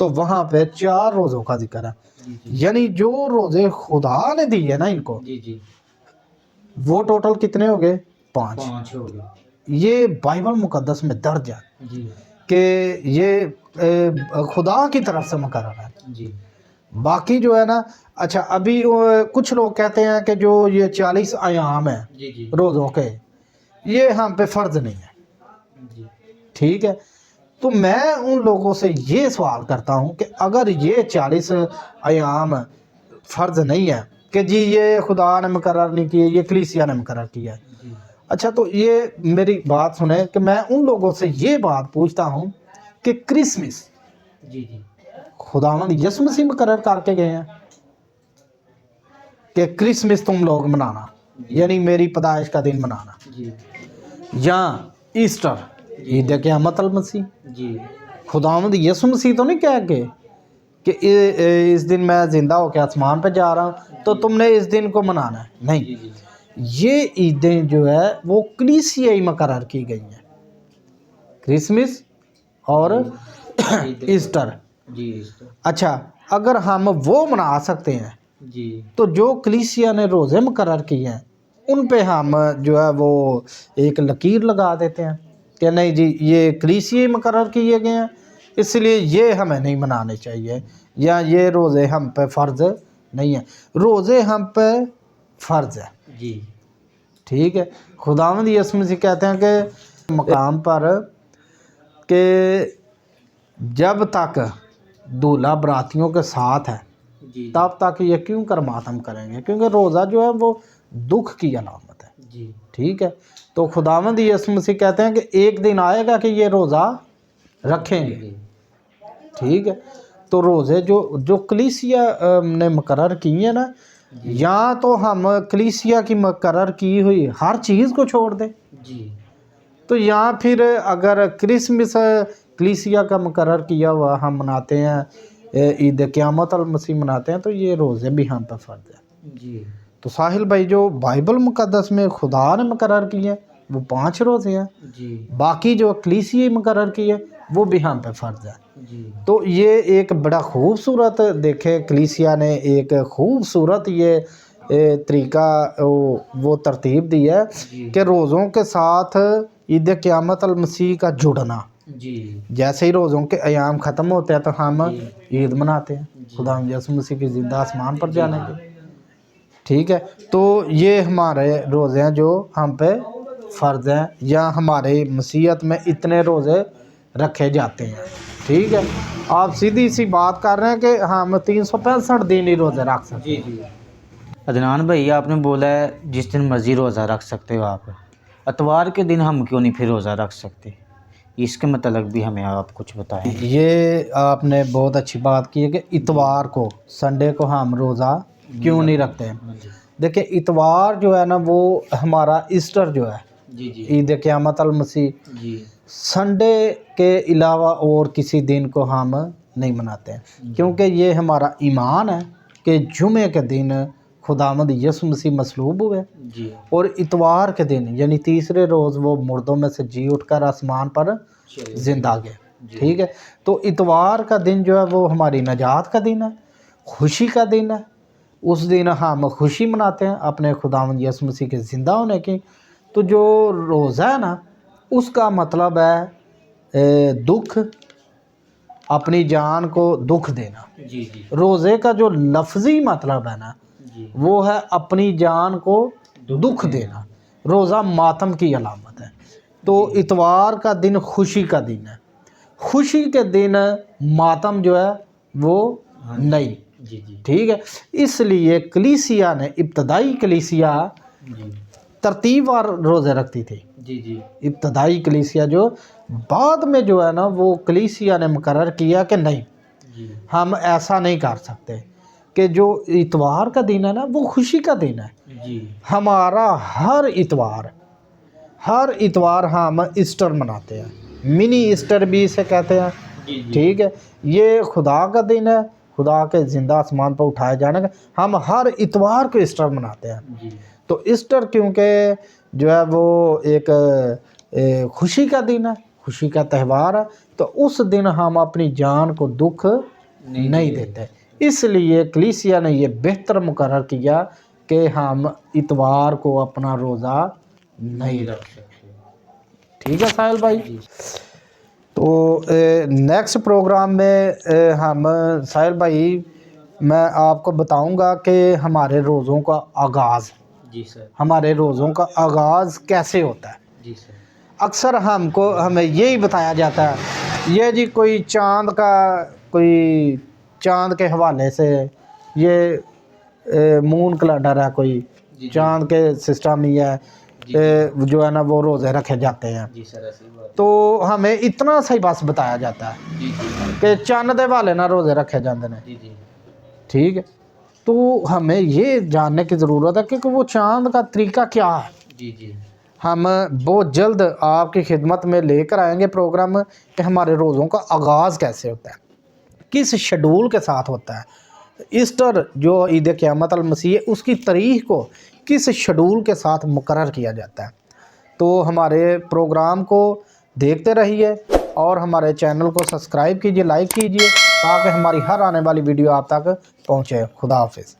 تو وہاں پہ 4 روزوں کا ذکر ہے. یعنی جو روزے خدا نے دی ہے نا ان کو, وہ ٹوٹل کتنے ہو گئے؟ 5 ہو گیا. یہ بائبل مقدس میں درج ہے کہ یہ خدا کی طرف سے مقرر ہے. باقی جو ہے نا, اچھا ابھی کچھ لوگ کہتے ہیں کہ جو یہ 40 ایام ہیں روزوں کے, یہ ہم پہ فرض نہیں ہے. ٹھیک ہے, تو میں ان لوگوں سے یہ سوال کرتا ہوں کہ اگر یہ 40 ایام فرض نہیں ہے کہ جی یہ خدا نے مقرر نہیں کیے, یہ کلیسیا نے مقرر کیا ہے, اچھا تو یہ میری بات سنیں کہ میں ان لوگوں سے یہ بات پوچھتا ہوں کہ کرسمس خداوند یسوع مسیح مقرر کر کے گئے ہیں کہ کرسمس تم لوگ منانا, یعنی میری پیدائش کا دن منانا, یا ایسٹر عید قیامت المسیح, خداوند یسوع مسیح تو نہیں کہہ کے کہ اس دن میں زندہ ہو کے آسمان پہ جا رہا ہوں تو تم نے اس دن کو منانا ہے. نہیں, یہ عیدیں جو ہے وہ کلیسیائی مقرر کی گئی ہیں, کرسمس اور ایسٹر. اچھا اگر ہم وہ منا سکتے ہیں تو جو کلیسیا نے روزے مقرر کیے ہیں ان پہ ہم جو ہے وہ ایک لکیر لگا دیتے ہیں کہ نہیں جی یہ کلیسیائی مقرر کیے گئے ہیں اس لیے یہ ہمیں نہیں منانے چاہیے, یا یہ روزے ہم پہ فرض نہیں ہیں. روزے ہم پہ فرض ہے. ٹھیک ہے, خداوند یسوع مسیح کہتے ہیں کہ مقام پر کہ جب تک دولہا براتیوں کے ساتھ ہے تب تک یہ کیوں کر ماتم کریں گے, کیونکہ روزہ جو ہے وہ دکھ کی علامت ہے. ٹھیک ہے, تو خداوند یسوع مسیح کہتے ہیں کہ ایک دن آئے گا کہ یہ روزہ رکھیں گے. ٹھیک ہے, تو روزے جو کلیسیا نے مقرر کی ہیں نا, یا تو ہم کلیسیا کی مقرر کی ہوئی ہر چیز کو چھوڑ دیں, تو یا پھر اگر کرسمس کلیسیا کا مقرر کیا ہوا ہم مناتے ہیں, عید قیامت المسیح مناتے ہیں, تو یہ روزے بھی ہم پہ فرض ہے. تو ساحل بھائی جو بائبل مقدس میں خدا نے مقرر کیے ہیں وہ 5 روزے ہیں, باقی جو کلیسیائی مقرر کیے وہ بھی ہم پہ فرض ہے. تو یہ ایک بڑا خوبصورت دیکھے کلیسیا نے ایک خوبصورت یہ طریقہ وہ ترتیب دی ہے کہ روزوں کے ساتھ عید قیامت المسیح کا جڑنا. جیسے ہی روزوں کے ایام ختم ہوتے ہیں تو ہم عید مناتے ہیں خدا یسوع مسیح کی زندہ آسمان پر جانے کے. ٹھیک ہے, تو یہ ہمارے روزے ہیں جو ہم پہ فرض ہیں, یا ہمارے مسیحیت میں اتنے روزے رکھے جاتے ہیں. ٹھیک ہے, آپ سیدھی سی بات کر رہے ہیں کہ ہم 365 دن ہی روزے رکھ سکتے ہیں. عدنان بھائی آپ نے بولا ہے جس دن مرضی روزہ رکھ سکتے ہو آپ, اتوار کے دن ہم کیوں نہیں پھر روزہ رکھ سکتے؟ اس کے متعلق بھی ہمیں آپ کچھ بتائیں. یہ آپ نے بہت اچھی بات کی ہے کہ اتوار کو سنڈے کو ہم روزہ کیوں نہیں رکھتے ہیں. دیکھیں اتوار جو ہے نا وہ ہمارا ایسٹر جو ہے عید قیامت المسیح, سنڈے کے علاوہ اور کسی دن کو ہم نہیں مناتے ہیں, کیونکہ یہ ہمارا ایمان ہے کہ جمعے کے دن خداوند یسوع مسیح مصلوب ہوئے, اور اتوار کے دن یعنی تیسرے روز وہ مردوں میں سے جی اٹھ کر آسمان پر زندہ گئے. ٹھیک ہے, تو اتوار کا دن جو ہے وہ ہماری نجات کا دن ہے, خوشی کا دن ہے. اس دن ہم خوشی مناتے ہیں اپنے خداوند یسوع مسیح کے زندہ ہونے کی. تو جو روزہ ہے نا اس کا مطلب ہے دکھ, اپنی جان کو دکھ دینا. روزے کا جو لفظی مطلب ہے نا وہ ہے اپنی جان کو دکھ دینا. روزہ ماتم کی علامت ہے. تو اتوار کا دن خوشی کا دن ہے, خوشی کے دن ماتم جو ہے وہ نہیں. ٹھیک ہے, اس لیے کلیسیا نے ابتدائی کلیسیا ترتیب وار روزے رکھتی تھی. ابتدائی کلیسیا جو بعد میں جو ہے نا وہ کلیسیا نے مقرر کیا کہ نہیں ہم ایسا نہیں کر سکتے کہ جو اتوار کا دن ہے نا وہ خوشی کا دن ہے. ہمارا ہر اتوار ہم ایسٹر مناتے ہیں, منی ایسٹر بھی اسے کہتے ہیں. ٹھیک ہے, یہ خدا کا دن ہے, خدا کے زندہ آسمان پر اٹھائے جانے کا. ہم ہر اتوار کو ایسٹر مناتے ہیں. تو ایسٹر کیونکہ جو ہے وہ ایک خوشی کا دن ہے, خوشی کا تہوار ہے, تو اس دن ہم اپنی جان کو دکھ نہیں دیتے، اس لیے کلیسیا نے یہ بہتر مقرر کیا کہ ہم اتوار کو اپنا روزہ نہیں رکھ سکتے۔ ٹھیک ہے ساحل بھائی؟ تو نیکسٹ پروگرام میں ہم ساحل بھائی میں آپ کو بتاؤں گا کہ ہمارے روزوں کا آغاز، جی سر، ہمارے روزوں کا آغاز کیسے ہوتا ہے۔ جی سر، اکثر ہمیں یہی بتایا جاتا ہے یہ جی کوئی چاند کے حوالے سے یہ مون کیلنڈر ہے، کوئی چاند کے سسٹم ہی ہے جو ہے نا وہ روزے رکھے جاتے ہیں۔ جی سر، ایسی بات، تو ہمیں اتنا صحیح بس بتایا جاتا ہے جی جی کہ چند دے والے نہ روزے رکھے جاندے ہیں۔ جی جی ٹھیک ہے، تو ہمیں یہ جاننے کی ضرورت ہے کہ وہ چاند کا طریقہ کیا ہے۔ جی جی ہم بہت جلد آپ کی خدمت میں لے کر آئیں گے پروگرام کہ ہمارے روزوں کا آغاز کیسے ہوتا ہے، کس شیڈول کے ساتھ ہوتا ہے۔ ایسٹر جو عید قیامت المسیح ہے اس کی تاریخ کو کس شیڈول کے ساتھ مقرر کیا جاتا ہے۔ تو ہمارے پروگرام کو دیکھتے رہیے اور ہمارے چینل کو سبسکرائب کیجیے، لائک کیجیے تاکہ ہماری ہر آنے والی ویڈیو آپ تک پہنچے۔ خدا حافظ۔